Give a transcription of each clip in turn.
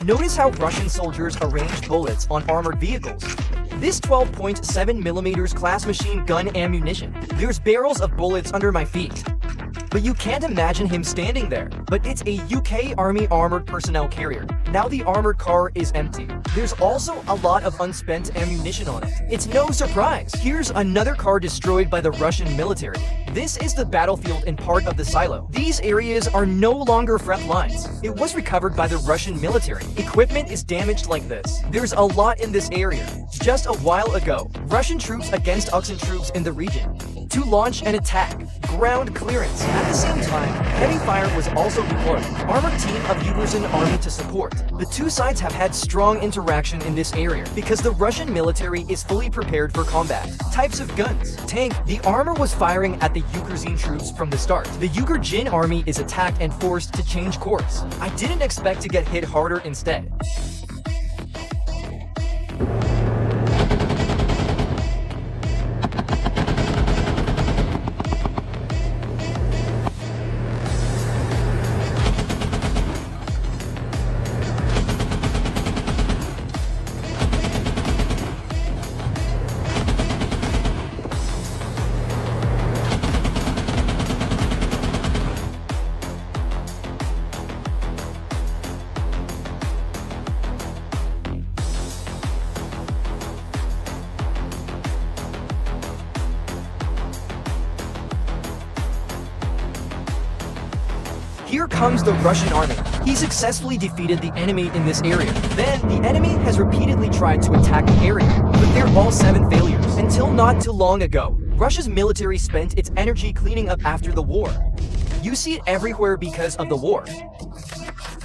Notice how Russian soldiers arranged bullets on armored vehicles. This 12.7mm class machine gun ammunition. There's barrels of bullets under my feet. But you can't imagine him standing there. But it's a UK Army armored personnel carrier. Now the armored car is empty. There's also a lot of unspent ammunition on it. It's no surprise. Here's another car destroyed by the Russian military. This is the battlefield and part of the silo. These areas are no longer front lines. It was recovered by the Russian military. Equipment is damaged like this. There's a lot in this area. Just a while ago, Russian troops against Oxen troops in the region to launch an attack. Ground clearance. At the same time, heavy fire was also deployed. Armored team of Ukrainian army to support. The two sides have had strong interaction in this area because the Russian military is fully prepared for combat. Types of guns. Tank. The armor was firing at the Ukrainian troops from the start. The Ukrainian army is attacked and forced to change course. I didn't expect to get hit harder instead. Here comes the Russian army. He successfully defeated the enemy in this area. Then, the enemy has repeatedly tried to attack the area, but they're all 7 failures. Until not too long ago, Russia's military spent its energy cleaning up after the war. You see it everywhere because of the war.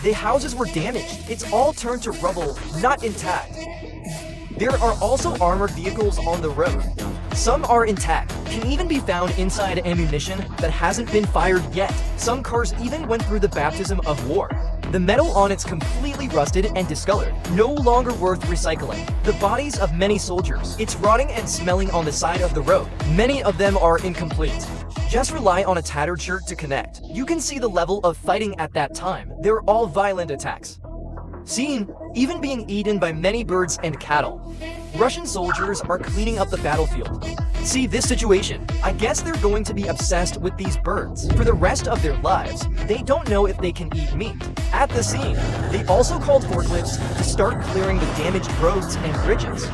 The houses were damaged. It's all turned to rubble, not intact. There are also armored vehicles on the road. Some are intact, can even be found inside ammunition that hasn't been fired yet. Some cars even went through the baptism of war. The metal on it's completely rusted and discolored, no longer worth recycling. The bodies of many soldiers, it's rotting and smelling on the side of the road. Many of them are incomplete. Just rely on a tattered shirt to connect. You can see the level of fighting at that time. They're all violent attacks. Seen, even being eaten by many birds and cattle. Russian soldiers are cleaning up the battlefield. See this situation. I guess they're going to be obsessed with these birds. For the rest of their lives, they don't know if they can eat meat. At the scene, they also called forklifts to start clearing the damaged roads and bridges.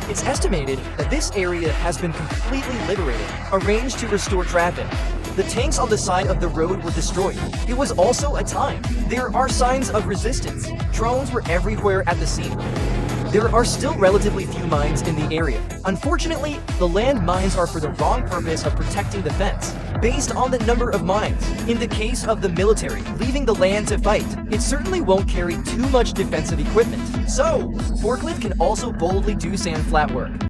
It's estimated that this area has been completely liberated, arranged to restore traffic. The tanks on the side of the road were destroyed. It was also a time. There are signs of resistance. Drones were everywhere at the scene. There are still relatively few mines in the area. Unfortunately, the land mines are for the wrong purpose of protecting the fence, based on the number of mines. In the case of the military leaving the land to fight, it certainly won't carry too much defensive equipment. So, forklift can also boldly do sand flat work.